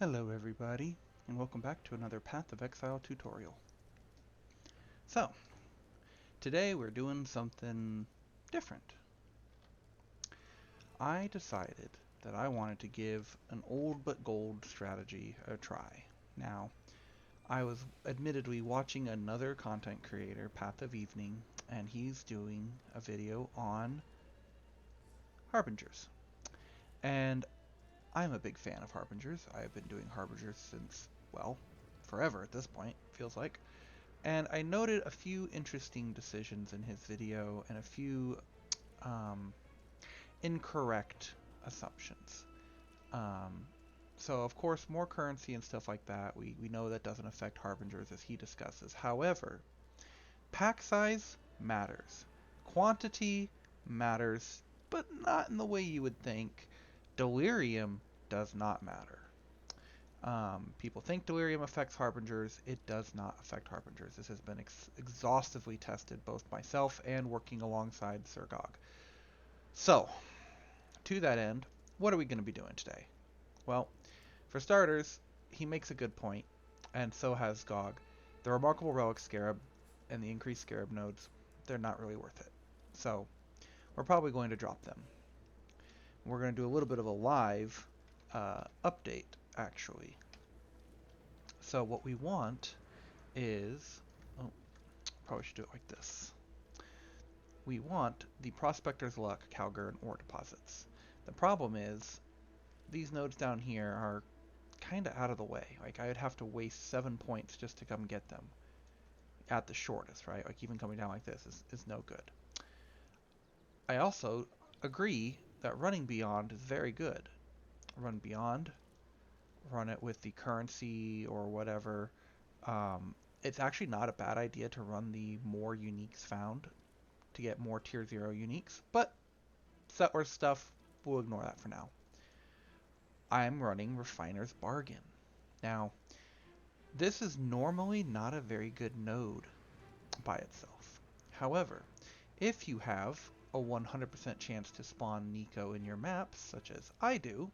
Hello everybody, and welcome back to another Path of Exile tutorial. So, today we're doing something different. I decided that I wanted to give an old but gold strategy a try. Now, I was admittedly watching another content creator, Path of Evening, and he's doing a video on Harbingers. And I'm a big fan of Harbingers. I've been doing Harbingers since, well, forever at this point, feels like. And I noted a few interesting decisions in his video and a few um, incorrect assumptions. Um, so, of course, more currency and stuff like that, we know that doesn't affect Harbingers as he discusses. However, pack size matters. Quantity matters, but not in the way you would think. Delirium does not matter. People think delirium affects harbingers. It does not affect harbingers. This has been exhaustively tested, both myself and working alongside Sir Gog. So, to that end, what are we going to be doing today? Well, for starters, he makes a good point, and so has Gog. The remarkable relic scarab and the increased scarab nodes, they're not really worth it. So, we're probably going to drop them. We're going to do a little bit of a live update, actually. So what we want is, oh, probably should do it like this. We want the Prospector's Luck, Calgar, and ore deposits. The problem is, these nodes down here are kind of out of the way. Like, I would have to waste 7 points just to come get them. At the shortest, right? Like, even coming down like this is no good. I also agree that running Beyond is very good. Run Beyond, run it with the currency or whatever. It's actually not a bad idea to run the more uniques found to get more tier 0 uniques, but settler stuff, we'll ignore that for now. I'm running Refiner's Bargain. Now, this is normally not a very good node by itself. However, if you have a 100% chance to spawn Nico in your maps, such as I do,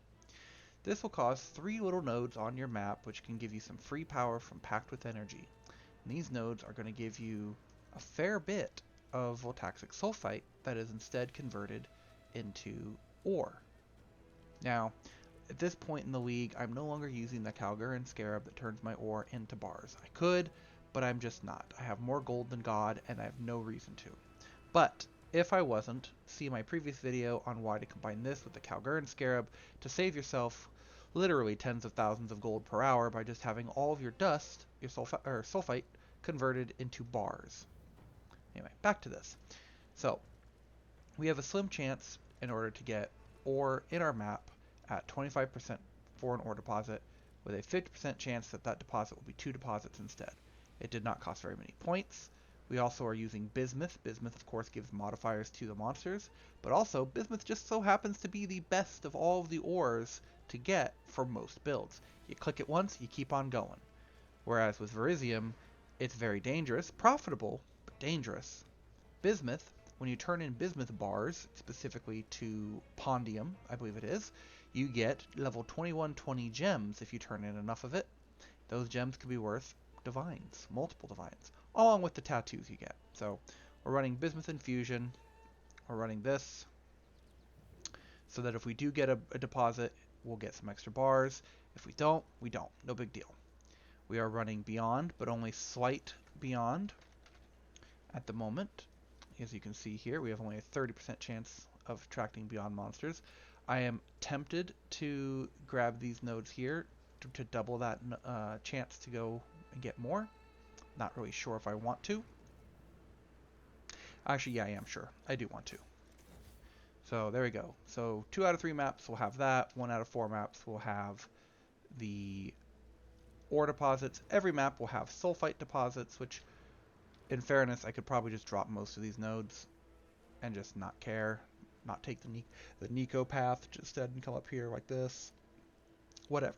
this will cause 3 little nodes on your map which can give you some free power from Packed with Energy. And these nodes are going to give you a fair bit of voltaxic sulfite that is instead converted into ore. Now, at this point in the league, I'm no longer using the Calgar and Scarab that turns my ore into bars. I could, but I'm just not. I have more gold than God, and I have no reason to. But if I wasn't, see my previous video on why to combine this with the Calgar and Scarab to save yourself literally tens of thousands of gold per hour by just having all of your dust, your sulfite, converted into bars. Anyway, back to this. So, we have a slim chance in order to get ore in our map at 25% for an ore deposit, with a 50% chance that that deposit will be 2 deposits instead. It did not cost very many points. We also are using bismuth. Bismuth, of course, gives modifiers to the monsters, but also bismuth just so happens to be the best of all of the ores to get for most builds. You click it once, you keep on going. Whereas with Verisium, it's very dangerous, profitable, but dangerous. Bismuth, when you turn in bismuth bars, specifically to Pondium, I believe it is, you get level 2120 gems if you turn in enough of it. Those gems could be worth divines, multiple divines, along with the tattoos you get. So we're running bismuth infusion, we're running this, so that if we do get a deposit, we'll get some extra bars. If we don't, we don't. No big deal. We are running beyond, but only slight beyond at the moment. As you can see here, we have only a 30% chance of attracting beyond monsters. I am tempted to grab these nodes here to double that chance to go and get more. Not really sure if I want to. Actually, yeah, I am sure. I do want to. So there we go. So 2 out of 3 maps will have that. 1 out of 4 maps will have the ore deposits. Every map will have sulfite deposits, which, in fairness, I could probably just drop most of these nodes and just not care. Not take the Nico path instead and come up here like this. Whatever.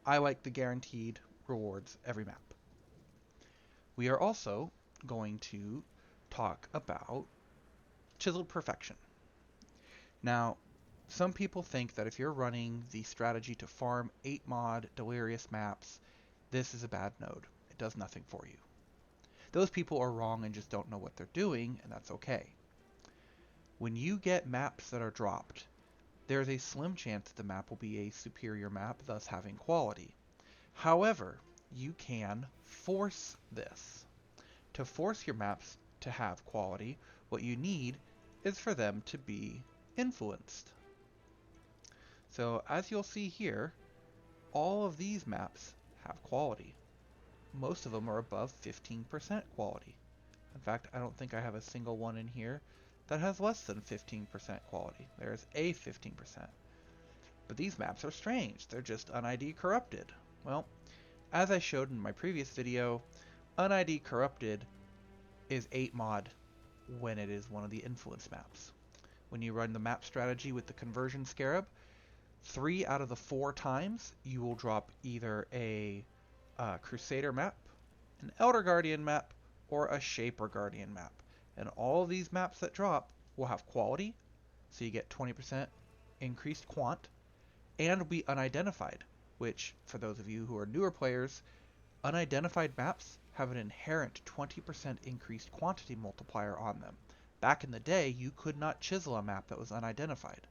I like the guaranteed rewards every map. We are also going to talk about Chiseled Perfection. Now, Some people think that if you're running the strategy to farm 8 mod Delirious maps, this is a bad node. It does nothing for you. Those people are wrong and just don't know what they're doing, and that's okay. When you get maps that are dropped, there's a slim chance that the map will be a superior map, thus having quality. However, you can force this. To force your maps to have quality, what you need is for them to be influenced. So as you'll see here, all of these maps have quality. Most of them are above 15% quality. In fact, I don't think I have a single one in here that has less than 15% quality. There's a 15%. But these maps are strange. They're just UNID corrupted. Well, as I showed in my previous video, UNID corrupted is 8 mod when it is one of the influence maps. When you run the map strategy with the conversion scarab, 3 out of the 4 times you will drop either a Crusader map, an Elder Guardian map, or a Shaper Guardian map. And all of these maps that drop will have quality, so you get 20% increased quant, and will be unidentified, which, for those of you who are newer players, unidentified maps have an inherent 20% increased quantity multiplier on them. Back in the day, you could not chisel a map that was unidentified.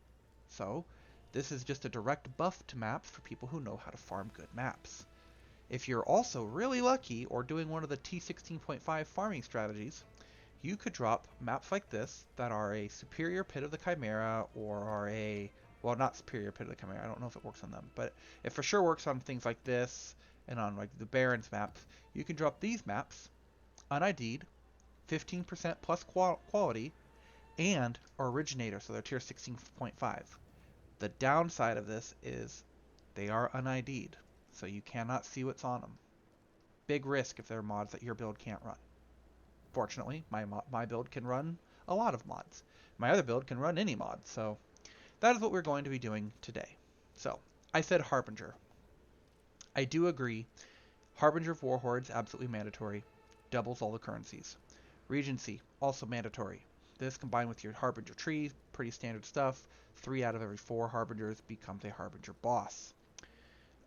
So, this is just a direct buff to maps for people who know how to farm good maps. If you're also really lucky or doing one of the T16.5 farming strategies, you could drop maps like this that are a superior Pit of the Chimera or are a, well, not superior Pit of the Chimera, I don't know if it works on them, but it for sure works on things like this and on like the Barons maps. You can drop these maps unID'd, 15% plus quality, and are originator, so they're tier 16.5. The downside of this is they are unID'd, so you cannot see what's on them. Big risk if they're mods that your build can't run. Fortunately, my build can run a lot of mods. My other build can run any mod, so that is what we're going to be doing today. So, I said Harbinger. I do agree, Harbinger of Warhordes, absolutely mandatory, doubles all the currencies. Regency, also mandatory. This combined with your Harbinger tree, pretty standard stuff. 3 out of every 4 Harbingers becomes a Harbinger boss.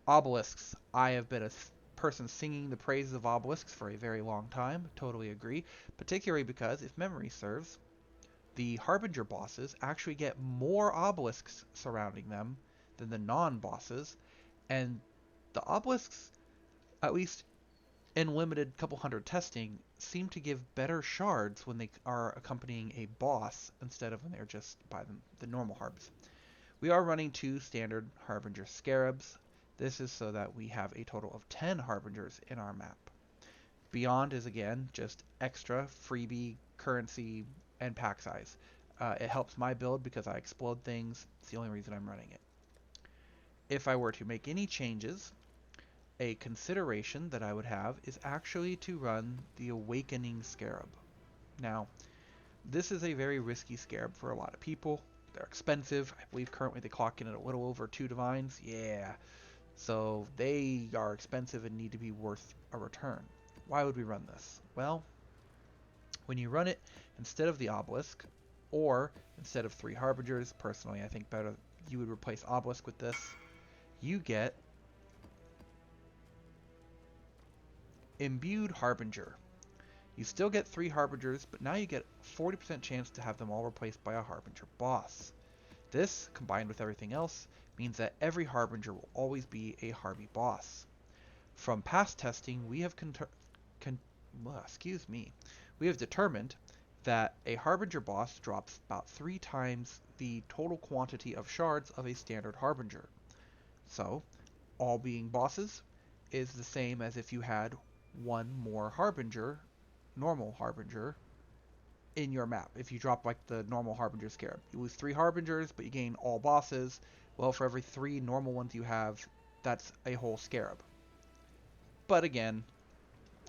Obelisks, I have been a person singing the praises of obelisks for a very long time, totally agree, particularly because, if memory serves, the Harbinger bosses actually get more obelisks surrounding them than the non-bosses, and the obelisks, at least in limited couple hundred testing, seem to give better shards when they are accompanying a boss instead of when they're just by the normal harbs. We are running 2 standard Harbinger scarabs. This is so that we have a total of 10 Harbingers in our map. Beyond is again just extra freebie currency and pack size. It helps my build because I explode things. It's the only reason I'm running it. If I were to make any changes, a consideration that I would have is actually to run the Awakening Scarab. Now, this is a very risky scarab for a lot of people. They're expensive. I believe currently they clock in at a little over 2 divines. Yeah. So they are expensive and need to be worth a return. Why would we run this? Well, when you run it instead of the obelisk, or instead of 3 harbingers, personally I think better you would replace obelisk with this, you get imbued harbinger. You still get 3 harbingers, but now you get 40% chance to have them all replaced by a harbinger boss. This, combined with everything else, means that every harbinger will always be a Harby boss. From past testing, we have we have determined that a harbinger boss drops about 3 times the total quantity of shards of a standard harbinger. So, all being bosses is the same as if you had 1 more harbinger, normal harbinger, in your map. If you drop like the normal harbinger scarab, you lose 3 harbingers, but you gain all bosses. Well, for every 3 normal ones you have, that's a whole scarab. But again,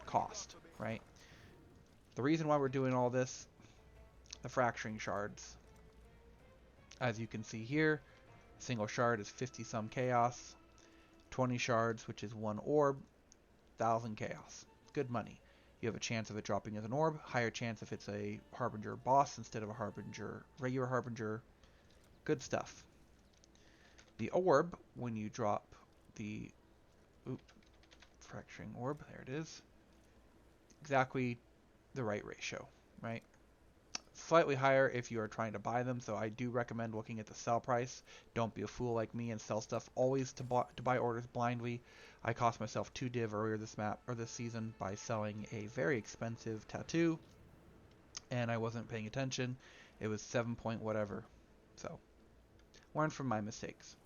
cost, right? The reason why we're doing all this, the fracturing shards. As you can see here, a single shard is 50 some chaos, 20 shards, which is 1 orb, 1000 chaos. Good money. You have a chance of it dropping as an orb, higher chance if it's a harbinger boss instead of a harbinger, regular harbinger. Good stuff. The orb, when you drop the fracturing orb, there it is, exactly the right ratio, right? Slightly higher if you are trying to buy them, so I do recommend looking at the sell price. Don't be a fool like me and sell stuff always to buy orders blindly. I cost myself 2 div earlier this map or this season by selling a very expensive tattoo, and I wasn't paying attention. It was 7 point whatever. So learn from my mistakes.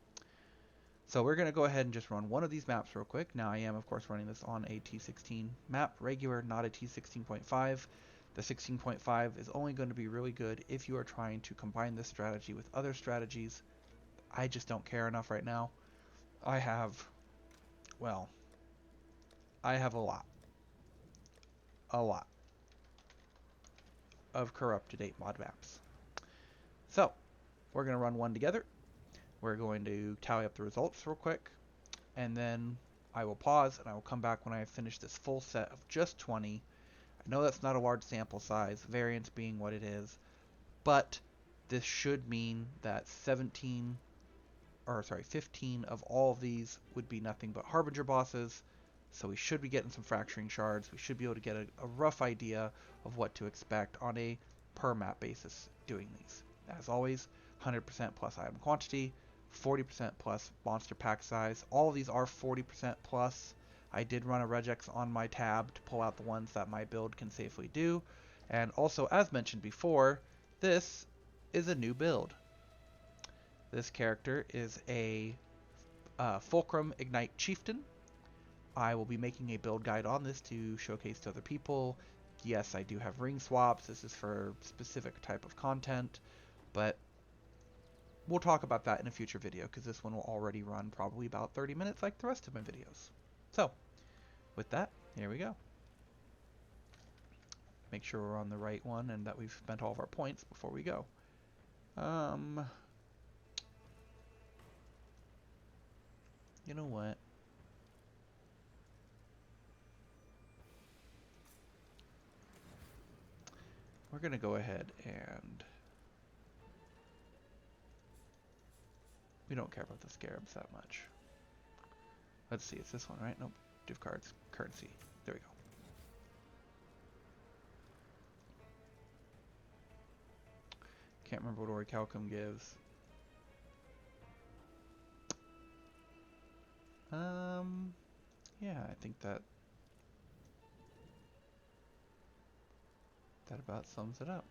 So we're going to go ahead and just run one of these maps real quick. Now I am of course running this on a T16 map, regular, not a T16.5. The 16.5 is only going to be really good if you are trying to combine this strategy with other strategies. I just don't care enough right now. I have, well, I have a lot of corrupted 8 mod maps. So we're going to run one together. We're going to tally up the results real quick, and then I will pause and I will come back when I have finished this full set of just 20. I know that's not a large sample size, variance being what it is, but this should mean that 15 of all of these would be nothing but Harbinger bosses, so we should be getting some fracturing shards. We should be able to get a rough idea of what to expect on a per map basis doing these. As always, 100% plus item quantity, 40% plus monster pack size. All of these are 40% plus. I did run a regex on my tab to pull out the ones that my build can safely do. And also, as mentioned before, this is a new build. This character is a Fulcrum Ignite Chieftain. I will be making a build guide on this to showcase to other people. Yes, I do have ring swaps. This is for specific type of content, but we'll talk about that in a future video because this one will already run probably about 30 minutes like the rest of my videos. So, with that, here we go. Make sure we're on the right one and that we've spent all of our points before we go. You know what? We're going to go ahead and... we don't care about the scarabs that much. Let's see, it's this one, right? Nope. Div cards, currency. There we go. Can't remember what Orichalcum gives. Yeah, I think that about sums it up.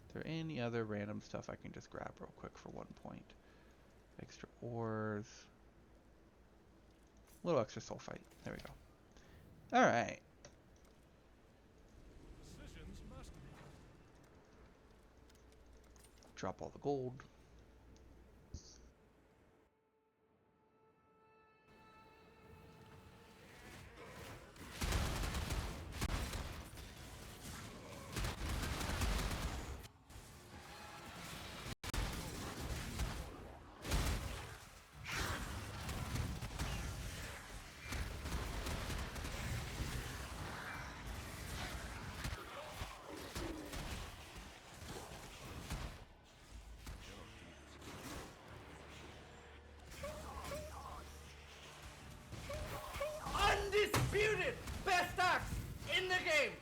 Is there any other random stuff I can just grab real quick for 1 point? Extra ores. A little extra sulfite. There we go. Alright. Drop all the gold. Undisputed best axe in the game.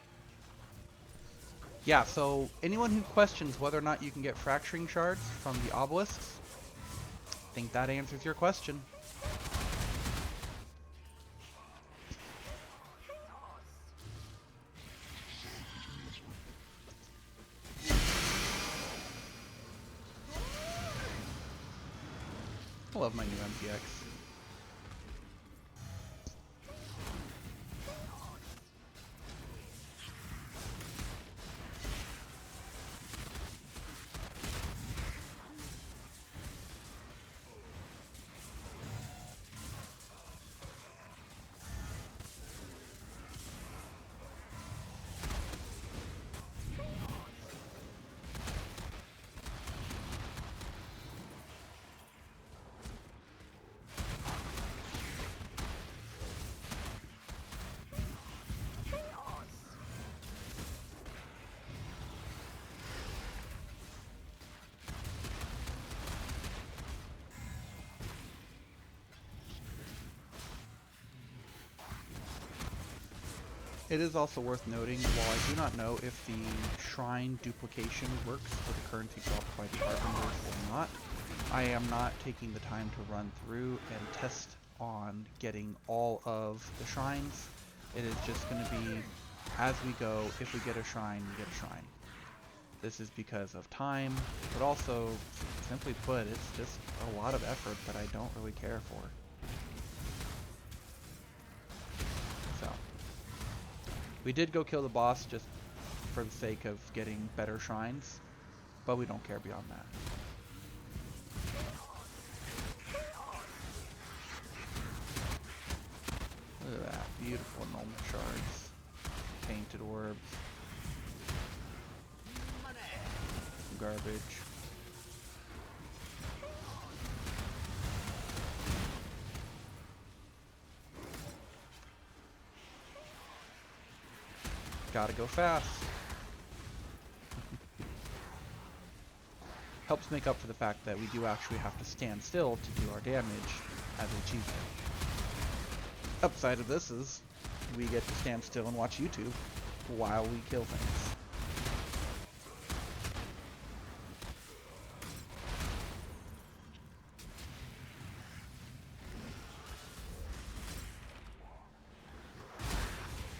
Yeah, so anyone who questions whether or not you can get fracturing shards from the obelisks, I think that answers your question. I love my new MPX. It is also worth noting, while I do not know if the shrine duplication works for the currency dropped by the Harbingers or not, I am not taking the time to run through and test on getting all of the shrines. It is just going to be, as we go, if we get a shrine, we get a shrine. This is because of time, but also, simply put, it's just a lot of effort that I don't really care for. So, we did go kill the boss just for the sake of getting better shrines, but we don't care beyond that. Look at that, beautiful normal shards, painted orbs, garbage. Gotta go fast. Helps make up for the fact that we do actually have to stand still to do our damage as a achievement. Upside of this is we get to stand still and watch YouTube while we kill things.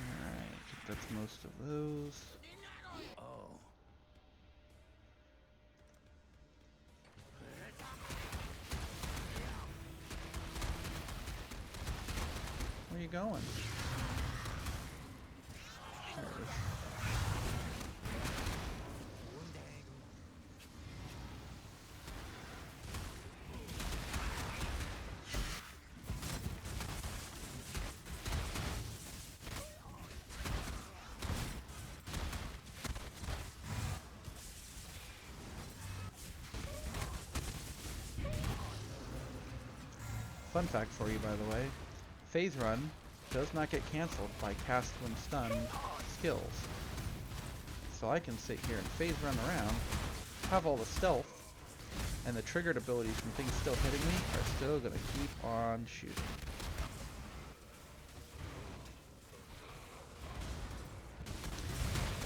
Alright, that's most of those. Oh. Where are you going? There it is. Fun fact for you, by the way, phase run does not get cancelled by cast when stunned skills. So I can sit here and phase run around, have all the stealth, and the triggered abilities from things still hitting me are still going to keep on shooting.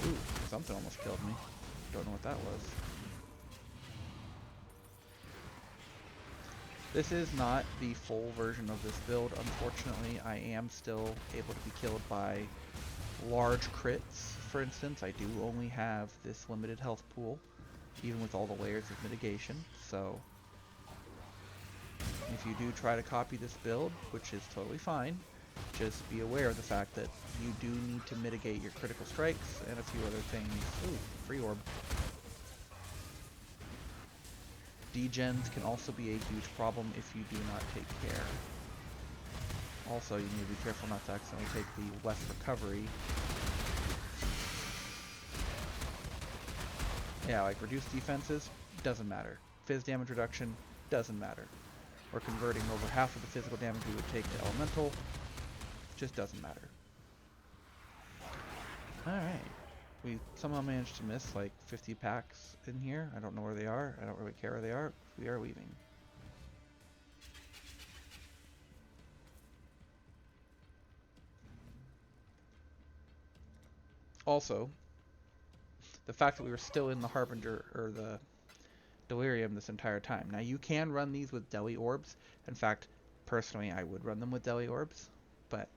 Ooh, something almost killed me. Don't know what that was. This is not the full version of this build, unfortunately. I am still able to be killed by large crits, for instance. I do only have this limited health pool, even with all the layers of mitigation, so if you do try to copy this build, which is totally fine, just be aware of the fact that you do need to mitigate your critical strikes and a few other things. Ooh, free orb. Degens can also be a huge problem if you do not take care. Also, you need to be careful not to accidentally take the less recovery. Yeah, like reduced defenses, doesn't matter. Phys damage reduction, doesn't matter. Or converting over half of the physical damage we would take to elemental, just doesn't matter. Alright. We somehow managed to miss like 50 packs in here. I don't know where they are. I don't really care where they are. We are leaving. Also, the fact that we were still in the Harbinger, or the Delirium this entire time. Now you can run these with Deli Orbs. In fact, personally I would run them with Deli Orbs, but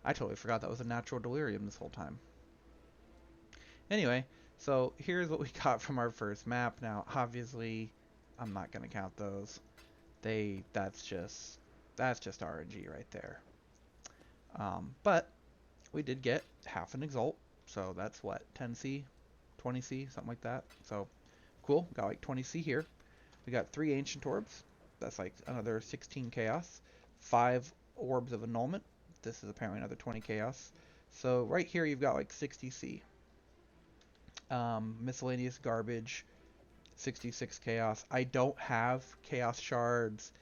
I totally forgot that was a natural Delirium this whole time. Anyway, so here's what we got from our first map. Now, obviously, I'm not going to count those. That's just RNG right there. But we did get half an Exalt, so that's what, 10C, 20C, something like that. So cool, got like 20C here. We got 3 Ancient Orbs, that's like another 16 Chaos, 5 Orbs of Annulment, this is apparently another 20 Chaos. So right here you've got like 60C. Miscellaneous garbage, 66 Chaos. I don't have Chaos Shards.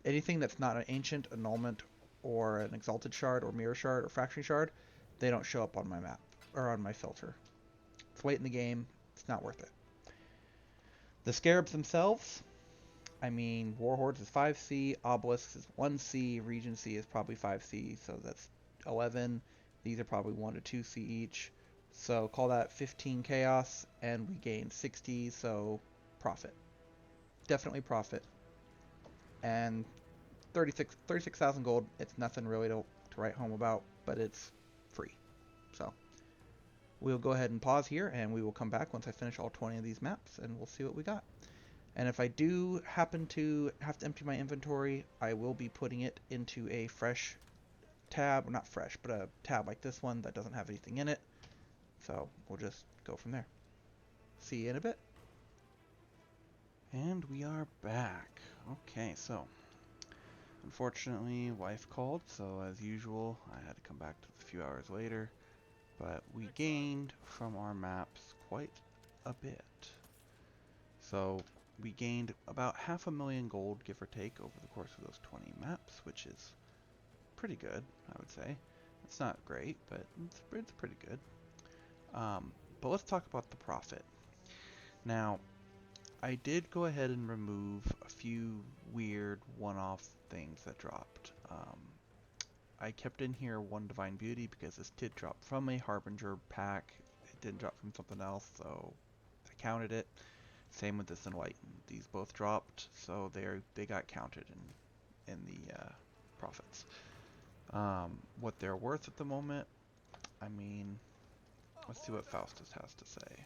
Anything that's not an Ancient, Annulment, or an Exalted Shard, or Mirror Shard, or Fraction Shard, they don't show up on my map, or on my filter. It's late in the game, it's not worth it. The Scarabs themselves, I mean, Warhordes is 5C, Obelisks is 1C, Regency is probably 5C, so that's 11. These are probably 1 to 2C each. So call that 15 chaos, and we gain 60, so profit. Definitely profit. And 36,000 gold, it's nothing really to write home about, but it's free. So we'll go ahead and pause here, and we will come back once I finish all 20 of these maps, and we'll see what we got. And if I do happen to have to empty my inventory, I will be putting it into a fresh tab, not fresh, but a tab like this one that doesn't have anything in it. So we'll just go from there. See you in a bit. And we are back. Okay, so unfortunately, wife called, so as usual, I had to come back a few hours later. But we gained from our maps quite a bit. So we gained about 500,000 gold, give or take, over the course of those 20 maps, which is pretty good, I would say. It's not great, but it's pretty good. But let's talk about the profit. Now, I did go ahead and remove a few weird one-off things that dropped. I kept in here one Divine Beauty because this did drop from a Harbinger pack. It didn't drop from something else, so I counted it. Same with this Enlightened. These both dropped, so they got counted in the profits. What they're worth at the moment, I mean, let's see what Faustus has to say.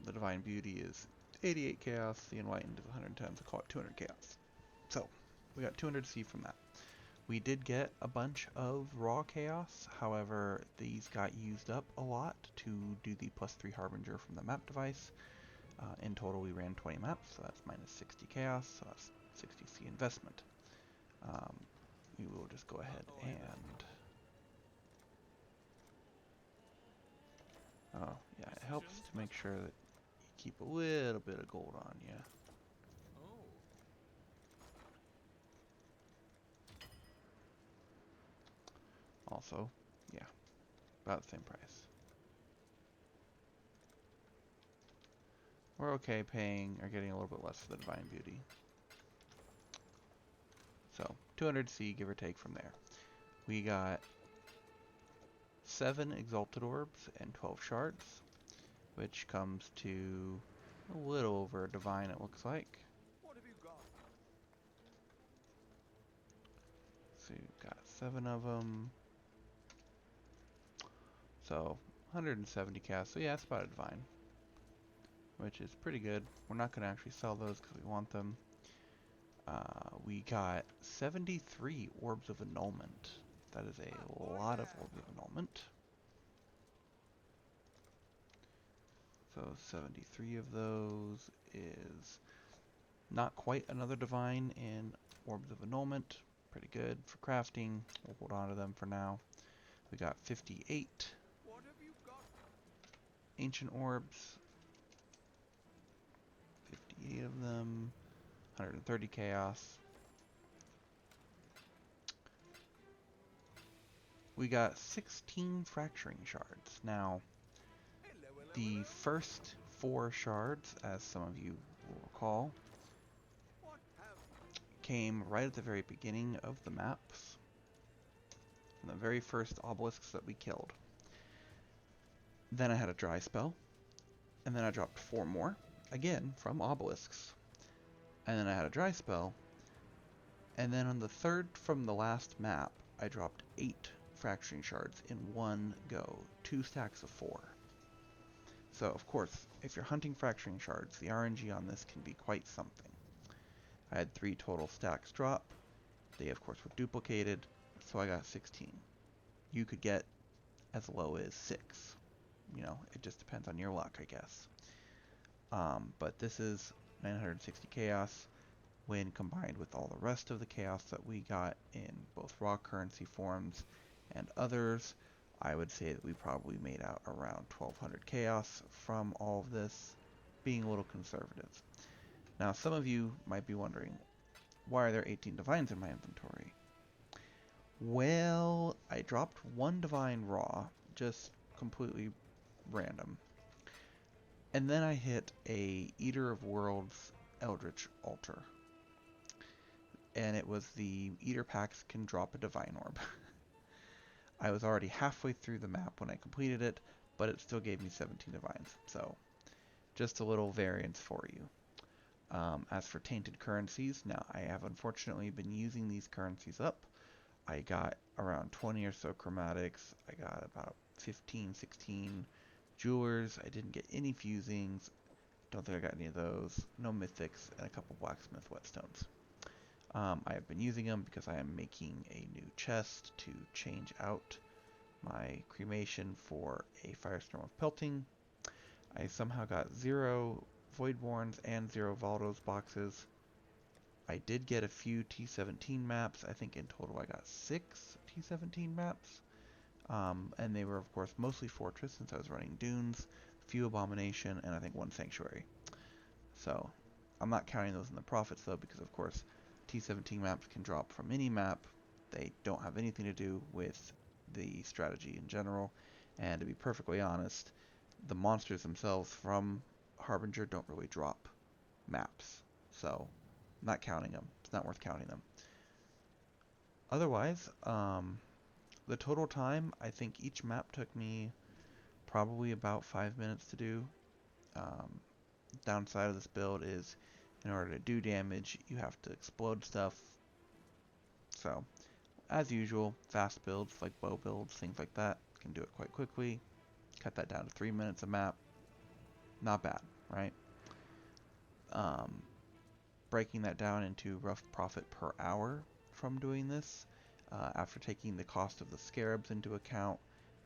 The Divine Beauty is 88 chaos, the Enlightened is 110, so call it 200 chaos. So, we got 200 C from that. We did get a bunch of raw chaos, however, these got used up a lot to do the +3 Harbinger from the map device. In total, we ran 20 maps, so that's minus 60 chaos, so that's 60 C investment. We will just go ahead and... Oh, yeah, it helps to make sure that you keep a little bit of gold on you. Also, yeah, about the same price. We're okay paying or getting a little bit less for the Divine Beauty. So, 200 C, give or take from there. We got 7 Exalted Orbs and 12 Shards, which comes to a little over a Divine, it looks like. What have you got? So we've got 7 of them. So 170 cast. So yeah, it's about a Divine, which is pretty good. We're not going to actually sell those because we want them. We got 73 Orbs of Annulment. That is a lot of Orbs of Annulment. So 73 of those is not quite another Divine in Orbs of Annulment. Pretty good for crafting. We'll hold on to them for now. We got 58 What have you got? Ancient Orbs. 58 of them. 130 Chaos. We got 16 Fracturing Shards. Now, the first 4 shards, as some of you will recall, came right at the very beginning of the maps, from the very first obelisks that we killed. Then I had a dry spell, and then I dropped 4 more, again from obelisks. And then I had a dry spell, and then on the third from the last map, I dropped 8 fracturing shards in one go, 2 stacks of 4. So of course, if you're hunting fracturing shards, the RNG on this can be quite something. I had 3 total stacks drop. They of course were duplicated, so I got 16. You could get as low as 6. You know, it just depends on your luck, I guess. But this is 960 chaos when combined with all the rest of the chaos that we got in both raw currency forms and others. I would say that we probably made out around 1200 chaos from all of this, being a little conservative. Now, some of you might be wondering, why are there 18 divines in my inventory? Well, I dropped 1 divine raw, just completely random. And then I hit a Eater of Worlds Eldritch Altar. and it was the Eater packs can drop a Divine Orb. I was already halfway through the map when I completed it, but it still gave me 17 Divines, so just a little variance for you. As for tainted currencies, now I have unfortunately been using these currencies up. I got around 20 or so chromatics. I got about 15, 16 jewelers. I didn't get any fusings. Don't think I got any of those. No mythics, and a couple blacksmith whetstones. I have been using them because I am making a new chest to change out my cremation for a firestorm of pelting. I somehow got 0 Voidborns and 0 Valdos boxes. I did get a few T17 maps. I think in total I got 6 T17 maps. And they were, of course, mostly Fortress since I was running Dunes, few Abomination, and I think 1 Sanctuary. So, I'm not counting those in the profits though, because of course, T17 maps can drop from any map. They don't have anything to do with the strategy in general. And to be perfectly honest, the monsters themselves from Harbinger don't really drop maps. So, not counting them. It's not worth counting them. Otherwise, the total time, I think each map took me probably about 5 minutes to do. Um, Downside of this build is in order to do damage, you have to explode stuff. So, as usual, fast builds like bow builds, things like that, can do it quite quickly. Cut that down to 3 minutes a map. Not bad, right? Um, Breaking that down into rough profit per hour from doing this, after taking the cost of the scarabs into account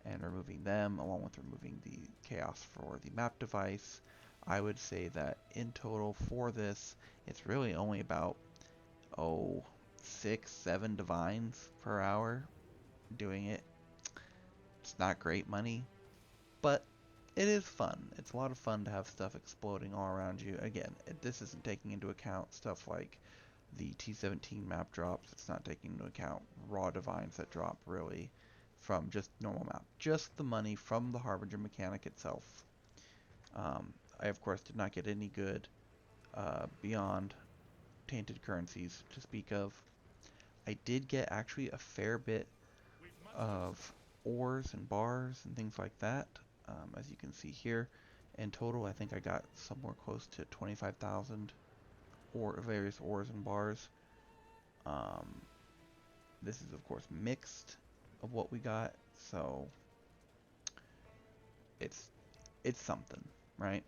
and removing them, along with removing the chaos for the map device, I would say that in total for this, it's really only about, 6, 7 divines per hour doing it. It's not great money, but it is fun. It's a lot of fun to have stuff exploding all around you. Again, this isn't taking into account stuff like the T17 map drops. It's not taking into account raw divines that drop really from just normal map. Just the money from the Harbinger mechanic itself. I of course did not get any good beyond tainted currencies to speak of. I did get actually a fair bit of ores and bars and things like that. As you can see here, in total, I think I got somewhere close to 25,000 or various ores and bars. Um, this is of course mixed of what we got, so it's something, right?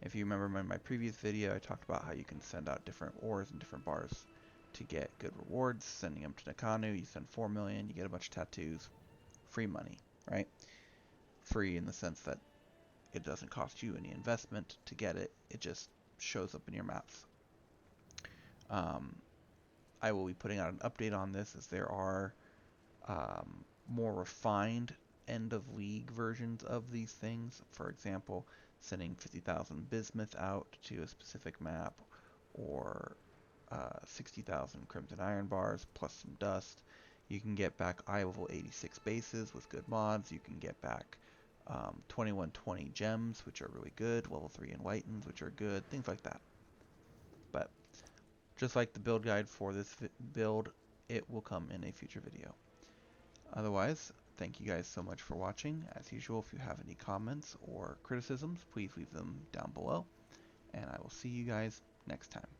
If you remember in my previous video, I talked about how you can send out different ores and different bars to get good rewards. Sending them to Nakanu, you send 4 million, you get a bunch of tattoos, free money, right? Free in the sense that it doesn't cost you any investment to get it. It just shows up in your maps. I will be putting out an update on this as there are more refined end of league versions of these things. For example, sending 50,000 bismuth out to a specific map, or 60,000 crimson iron bars plus some dust. You can get back eye level 86 bases with good mods. You can get back 2120 gems, which are really good, level 3 enlightens, which are good, things like that. But just like the build guide for this build, it will come in a future video. Otherwise, thank you guys so much for watching. As usual, if you have any comments or criticisms, please leave them down below, and I will see you guys next time.